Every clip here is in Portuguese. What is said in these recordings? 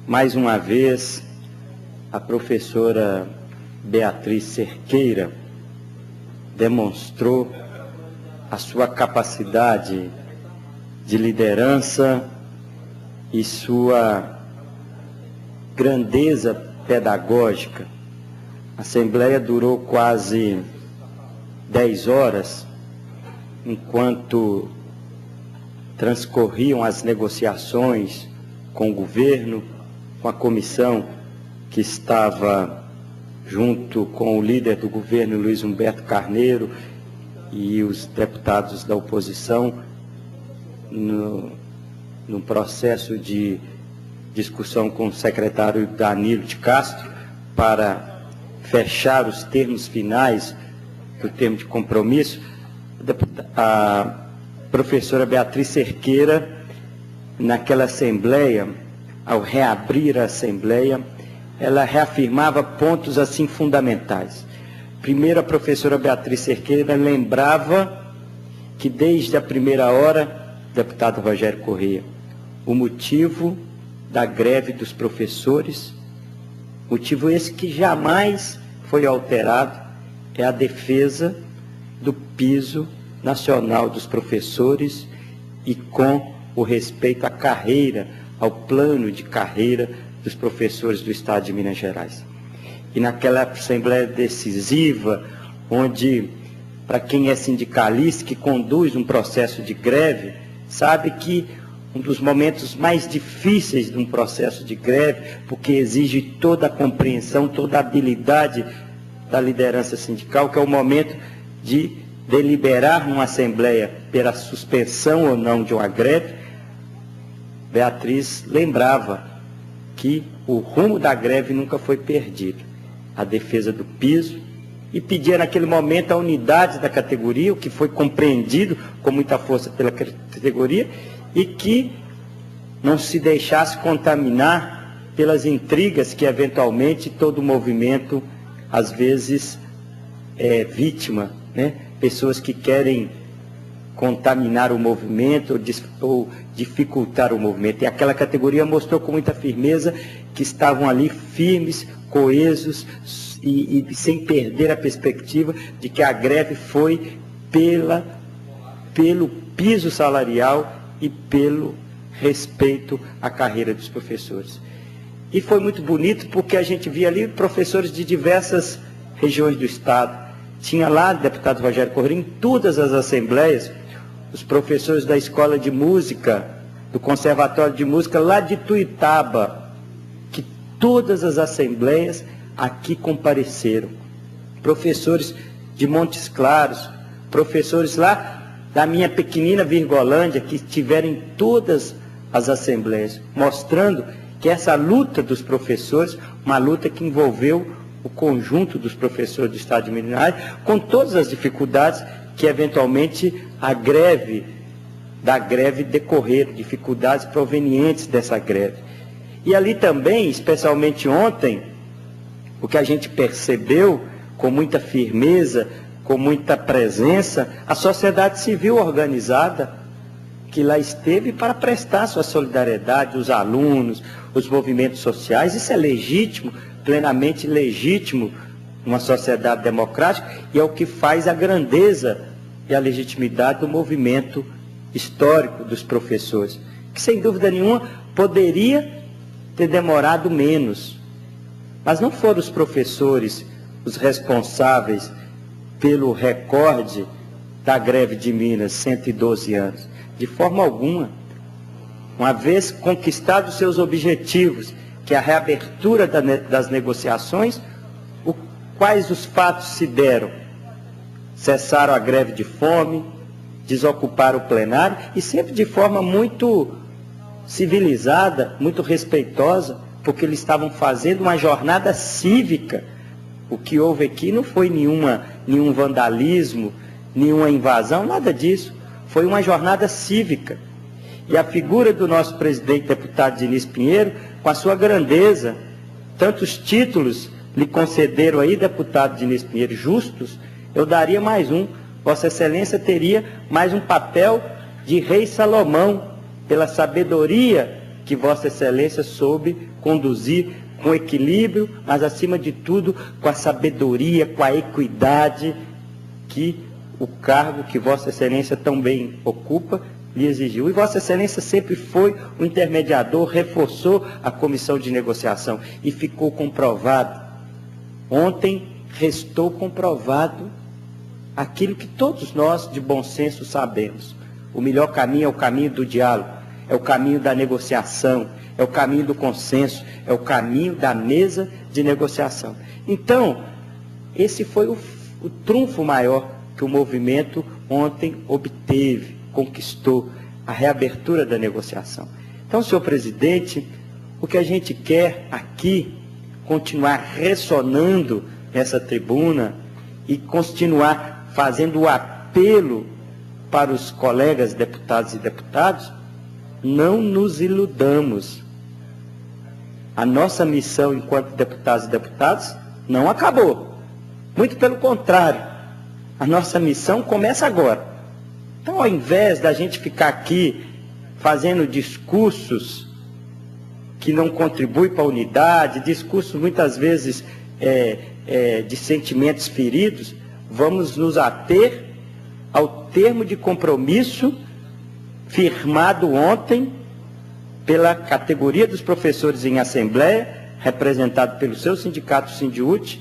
mais uma vez, a professora Beatriz Cerqueira demonstrou a sua capacidade de liderança e sua grandeza pedagógica. A Assembleia durou quase 10 horas, enquanto transcorriam as negociações com o governo, com a comissão que estava junto com o líder do governo, Luiz Humberto Carneiro, e os deputados da oposição, no processo de discussão com o secretário Danilo de Castro, para fechar os termos finais do termo de compromisso. A professora Beatriz Cerqueira, naquela assembleia, ao reabrir a assembleia, ela reafirmava pontos assim fundamentais. Primeiro, a professora Beatriz Cerqueira lembrava que desde a primeira hora, deputado Rogério Corrêa, o motivo da greve dos professores, motivo esse que jamais foi alterado, é a defesa do piso nacional dos professores e com o respeito à carreira, ao plano de carreira dos professores do Estado de Minas Gerais. E naquela assembleia decisiva, onde, para quem é sindicalista, que conduz um processo de greve, sabe que um dos momentos mais difíceis de um processo de greve, porque exige toda a compreensão, toda a habilidade da liderança sindical, que é o momento de deliberar numa assembleia pela suspensão ou não de uma greve. Beatriz lembrava que o rumo da greve nunca foi perdido, a defesa do piso, e pedia naquele momento a unidade da categoria, o que foi compreendido com muita força pela categoria, e que não se deixasse contaminar pelas intrigas que eventualmente todo movimento às vezes é vítima, né? Pessoas que querem contaminar o movimento ou dificultar o movimento. E aquela categoria mostrou com muita firmeza que estavam ali firmes, coesos e sem perder a perspectiva de que a greve foi pelo piso salarial e pelo respeito à carreira dos professores. E foi muito bonito porque a gente via ali professores de diversas regiões do Estado. Tinha lá, deputado Rogério Corrêa, em todas as assembleias, os professores da Escola de Música, do Conservatório de Música, lá de Tuitaba, que todas as assembleias aqui compareceram. Professores de Montes Claros, professores lá da minha pequenina Virgolândia, que estiveram em todas as assembleias, mostrando que essa luta dos professores, uma luta que envolveu o conjunto dos professores do Estado de Minas Gerais, com todas as dificuldades que eventualmente a greve decorreram, dificuldades provenientes dessa greve. E ali também, especialmente ontem, o que a gente percebeu com muita firmeza, com muita presença, a sociedade civil organizada, que lá esteve para prestar sua solidariedade, os alunos, os movimentos sociais. Isso é legítimo, plenamente legítimo numa sociedade democrática, e é o que faz a grandeza e a legitimidade do movimento histórico dos professores, que sem dúvida nenhuma poderia ter demorado menos, mas não foram os professores os responsáveis pelo recorde da greve de Minas, 112 anos, de forma alguma. Uma vez conquistados seus objetivos, que é a reabertura das negociações, quais os fatos se deram? Cessaram a greve de fome, desocuparam o plenário, e sempre de forma muito civilizada, muito respeitosa, porque eles estavam fazendo uma jornada cívica. O que houve aqui não foi nenhum vandalismo, nenhuma invasão, nada disso. Foi uma jornada cívica. E a figura do nosso presidente, deputado Diniz Pinheiro, com a sua grandeza, tantos títulos lhe concederam aí, deputado Diniz Pinheiro, justos, eu daria mais um. Vossa Excelência teria mais um papel de rei Salomão, pela sabedoria que Vossa Excelência soube conduzir com equilíbrio, mas acima de tudo com a sabedoria, com a equidade que o cargo que Vossa Excelência tão bem ocupa lhe exigiu. E Vossa Excelência sempre foi o intermediador, reforçou a comissão de negociação e ficou comprovado. Ontem restou comprovado aquilo que todos nós de bom senso sabemos. O melhor caminho é o caminho do diálogo, é o caminho da negociação, é o caminho do consenso, é o caminho da mesa de negociação. Então, esse foi o trunfo maior que o movimento ontem obteve, conquistou, a reabertura da negociação. Então, senhor presidente, o que a gente quer aqui, continuar ressonando nessa tribuna e continuar fazendo o apelo para os colegas deputados e deputadas, não nos iludamos. A nossa missão enquanto deputados e deputadas não acabou. Muito pelo contrário, a nossa missão começa agora. Então, ao invés da gente ficar aqui fazendo discursos que não contribuem para a unidade, discursos muitas vezes de sentimentos feridos, vamos nos ater ao termo de compromisso firmado ontem pela categoria dos professores em assembleia, representado pelo seu sindicato Sindiúte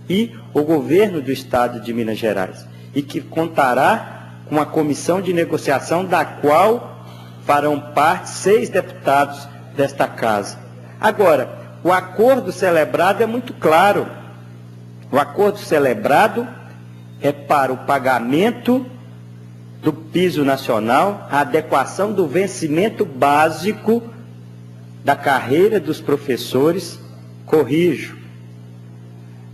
e o governo do estado de Minas Gerais, e que contará com uma comissão de negociação da qual farão parte 6 deputados desta casa. Agora, o acordo celebrado é muito claro. O acordo celebrado é para o pagamento do piso nacional, a adequação do vencimento básico da carreira dos professores, corrijo,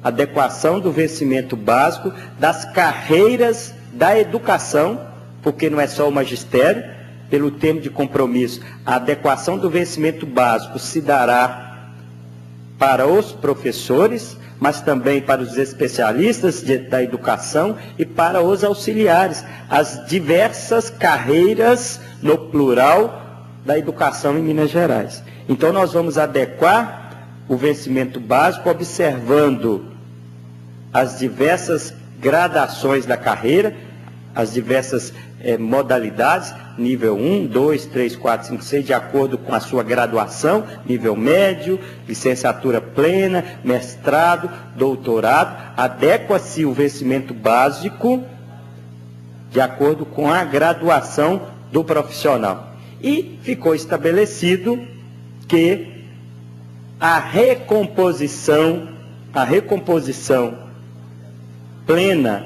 adequação do vencimento básico das carreiras da educação, porque não é só o magistério, pelo termo de compromisso, a adequação do vencimento básico se dará para os professores, mas também para os especialistas da educação e para os auxiliares, as diversas carreiras, no plural, da educação em Minas Gerais. Então, nós vamos adequar o vencimento básico, observando as diversas gradações da carreira, as diversas modalidades, nível 1, 2, 3, 4, 5, 6, de acordo com a sua graduação, nível médio, licenciatura plena, mestrado, doutorado, adequa-se o vencimento básico de acordo com a graduação do profissional. E ficou estabelecido que a recomposição plena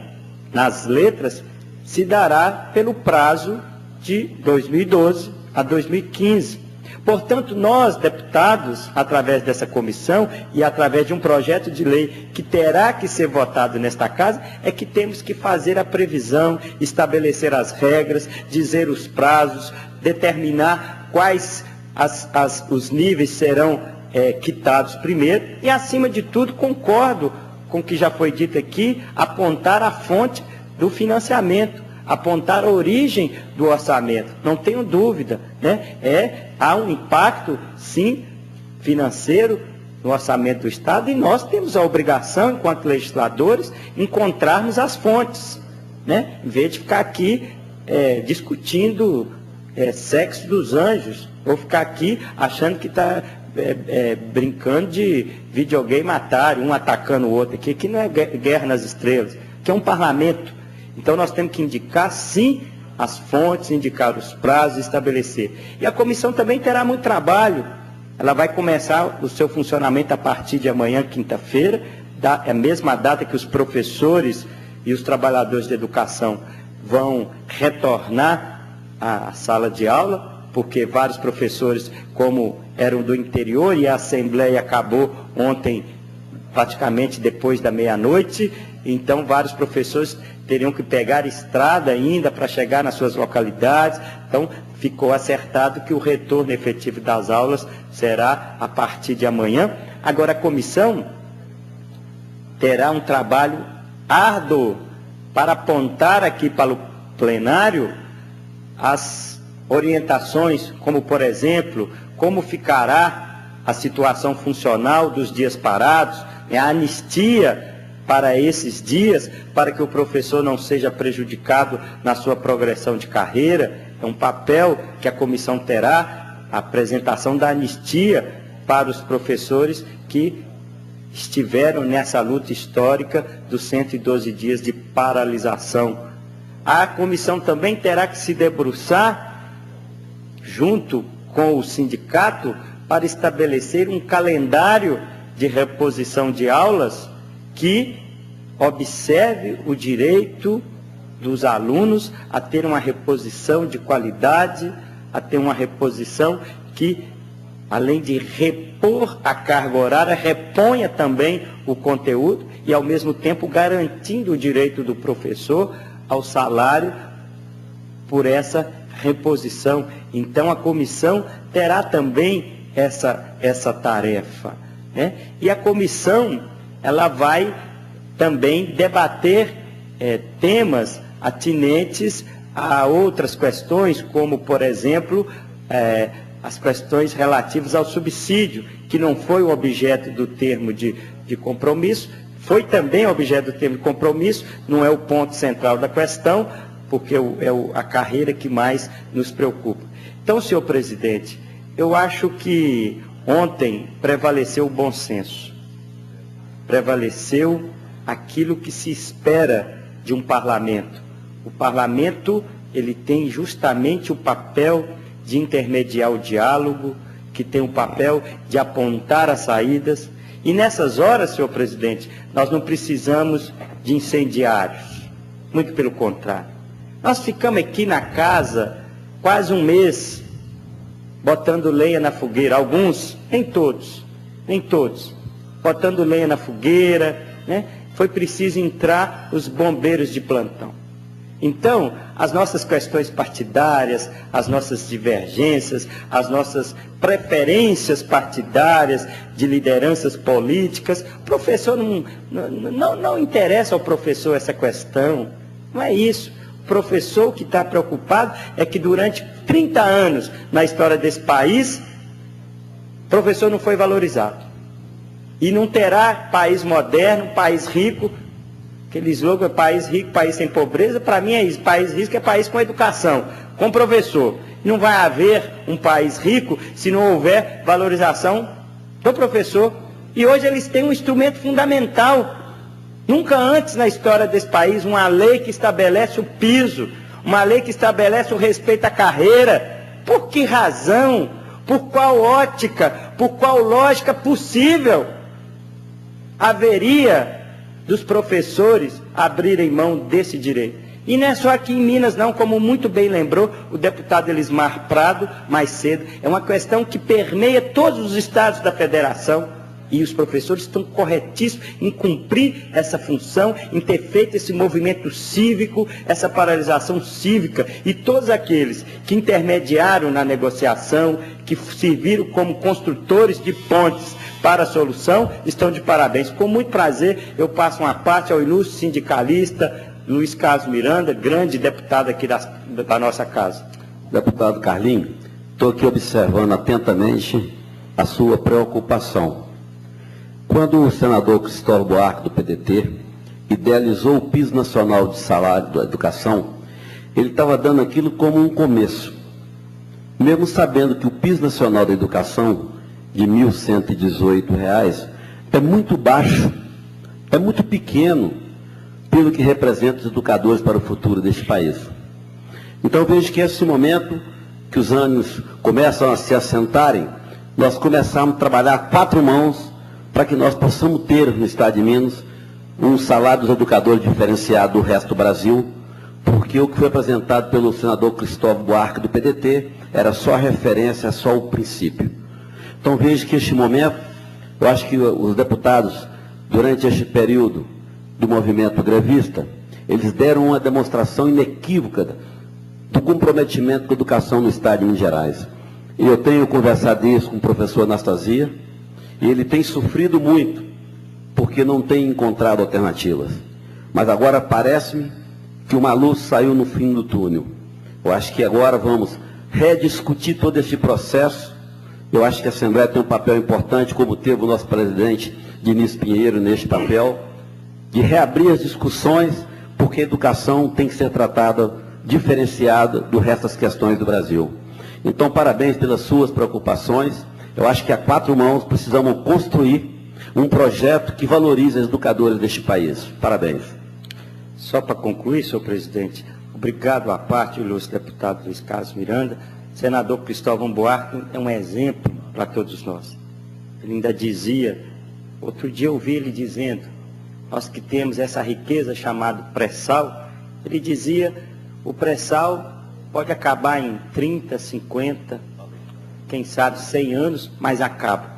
nas letras se dará pelo prazo de 2012 a 2015. Portanto, nós, deputados, através dessa comissão e através de um projeto de lei que terá que ser votado nesta casa, é que temos que fazer a previsão, estabelecer as regras, dizer os prazos, determinar quais os níveis serão quitados primeiro e, acima de tudo, concordo com o que já foi dito aqui, apontar a fonte do financiamento, apontar a origem do orçamento. Não tenho dúvida, né? Há um impacto, sim, financeiro no orçamento do Estado, e nós temos a obrigação, enquanto legisladores, encontrarmos as fontes, né? Em vez de ficar aqui discutindo sexo dos anjos, ou ficar aqui achando que está brincando de videogame Atari, um atacando o outro aqui, que não é guerra nas estrelas, que é um parlamento. Então nós temos que indicar, sim, as fontes, indicar os prazos, estabelecer. E a comissão também terá muito trabalho. Ela vai começar o seu funcionamento a partir de amanhã, quinta-feira, é a mesma data que os professores e os trabalhadores de educação vão retornar à sala de aula, porque vários professores, como eram do interior, e a assembleia acabou ontem, praticamente depois da meia-noite, então vários professores teriam que pegar estrada ainda para chegar nas suas localidades. Então, ficou acertado que o retorno efetivo das aulas será a partir de amanhã. Agora, a comissão terá um trabalho árduo para apontar aqui para o plenário as orientações, como, por exemplo, como ficará a situação funcional dos dias parados, a anistia para esses dias, para que o professor não seja prejudicado na sua progressão de carreira. É um papel que a comissão terá, a apresentação da anistia para os professores que estiveram nessa luta histórica dos 112 dias de paralisação. A comissão também terá que se debruçar, junto com o sindicato, para estabelecer um calendário de reposição de aulas que observe o direito dos alunos a ter uma reposição de qualidade, a ter uma reposição que, além de repor a carga horária, reponha também o conteúdo e, ao mesmo tempo, garantindo o direito do professor ao salário por essa reposição. Então, a comissão terá também essa tarefa, né? E a comissão, ela vai também debater temas atinentes a outras questões, como, por exemplo, as questões relativas ao subsídio, que não foi o objeto do termo de compromisso, foi também objeto do termo de compromisso, não é o ponto central da questão, porque é a carreira que mais nos preocupa. Então, senhor presidente, eu acho que ontem prevaleceu o bom senso, prevaleceu aquilo que se espera de um parlamento. O parlamento, ele tem justamente o papel de intermediar o diálogo, que tem o papel de apontar as saídas. E nessas horas, senhor presidente, nós não precisamos de incendiários, muito pelo contrário. Nós ficamos aqui na casa quase um mês, botando lenha na fogueira, alguns, nem todos, botando lenha na fogueira, né? Foi preciso entrar os bombeiros de plantão. Então, as nossas questões partidárias, as nossas divergências, as nossas preferências partidárias de lideranças políticas, professor não interessa ao professor essa questão, não é isso. O professor que está preocupado é que durante 30 anos na história desse país, o professor não foi valorizado. E não terá país moderno, país rico. Aquele slogan é país rico, país sem pobreza. Para mim é isso, país rico é país com educação, com professor. Não vai haver um país rico se não houver valorização do professor. E hoje eles têm um instrumento fundamental. Nunca antes na história desse país, uma lei que estabelece o piso, uma lei que estabelece o respeito à carreira. Por que razão? Por qual ótica? Por qual lógica possível haveria dos professores abrirem mão desse direito? E não é só aqui em Minas não, como muito bem lembrou o deputado Elismar Prado mais cedo, é uma questão que permeia todos os estados da federação, e os professores estão corretíssimos em cumprir essa função, em ter feito esse movimento cívico, essa paralisação cívica, e todos aqueles que intermediaram na negociação, que serviram como construtores de pontes para a solução, estão de parabéns. Com muito prazer, eu passo uma parte ao ilustre sindicalista Luiz Carlos Miranda, grande deputado aqui da nossa casa. Deputado Carlinhos, estou aqui observando atentamente a sua preocupação. Quando o senador Cristóvão Buarque, do PDT, idealizou o piso nacional de salário da educação, ele estava dando aquilo como um começo. Mesmo sabendo que o piso nacional da educação, de R$ 1.118, é muito baixo, é muito pequeno, pelo que representa os educadores para o futuro deste país. Então, eu vejo que esse momento que os ânimos começam a se assentarem, nós começamos a trabalhar a quatro mãos para que nós possamos ter no Estado de Minas um salário dos educadores diferenciado do resto do Brasil, porque o que foi apresentado pelo senador Cristóvão Buarque, do PDT, era só a referência, só o princípio. Então, vejo que este momento, eu acho que os deputados, durante este período do movimento grevista, eles deram uma demonstração inequívoca do comprometimento com a educação no Estado de Minas Gerais. E eu tenho conversado isso com o professor Anastasia, e ele tem sofrido muito, porque não tem encontrado alternativas. Mas agora parece-me que uma luz saiu no fim do túnel. Eu acho que agora vamos rediscutir todo esse processo. Eu acho que a Assembleia tem um papel importante, como teve o nosso presidente Diniz Pinheiro neste papel, de reabrir as discussões, porque a educação tem que ser tratada diferenciada do resto das questões do Brasil. Então, parabéns pelas suas preocupações. Eu acho que a quatro mãos precisamos construir um projeto que valorize os educadores deste país. Parabéns. Só para concluir, senhor presidente, obrigado à parte, ilustre deputado Luiz Carlos Miranda. Senador Cristóvão Buarque é um exemplo para todos nós. Ele ainda dizia, outro dia eu ouvi ele dizendo, nós que temos essa riqueza chamada pré-sal, ele dizia, o pré-sal pode acabar em 30, 50, quem sabe 100 anos, mas acaba.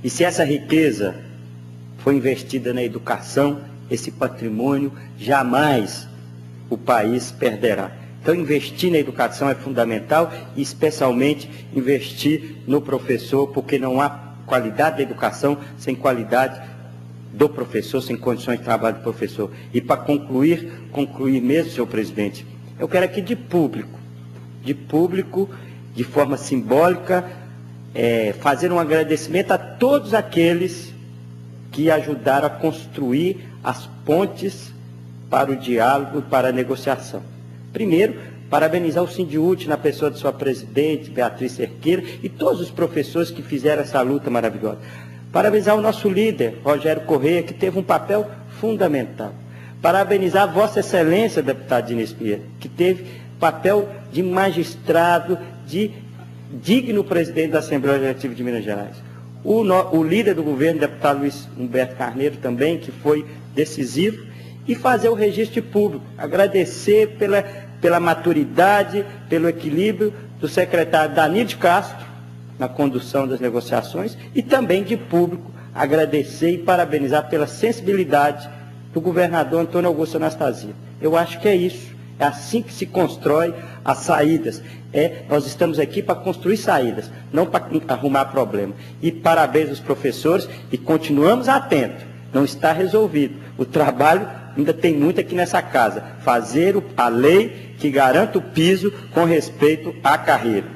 E se essa riqueza for investida na educação, esse patrimônio, jamais o país perderá. Então, investir na educação é fundamental e, especialmente, investir no professor, porque não há qualidade da educação sem qualidade do professor, sem condições de trabalho do professor. E para concluir mesmo, senhor presidente, eu quero aqui de público, de forma simbólica, fazer um agradecimento a todos aqueles que ajudaram a construir as pontes para o diálogo e para a negociação. Primeiro, parabenizar o Sindiúti na pessoa de sua presidente, Beatriz Cerqueira, e todos os professores que fizeram essa luta maravilhosa. Parabenizar o nosso líder, Rogério Correia, que teve um papel fundamental. Parabenizar Vossa Excelência, deputado Diniz Pinheiro, que teve papel de magistrado, de digno presidente da Assembleia Legislativa de Minas Gerais. O líder do governo, deputado Luiz Humberto Carneiro, também, que foi decisivo, e fazer o registro público. Agradecer pela maturidade, pelo equilíbrio do secretário Danilo de Castro, na condução das negociações, e também de público, agradecer e parabenizar pela sensibilidade do governador Antônio Augusto Anastasia. Eu acho que é isso. É assim que se constrói as saídas. Nós estamos aqui para construir saídas, não para arrumar problema. E parabéns aos professores e continuamos atentos. Não está resolvido. O trabalho ainda tem muito aqui nessa casa. Fazer a lei que garanta o piso com respeito à carreira.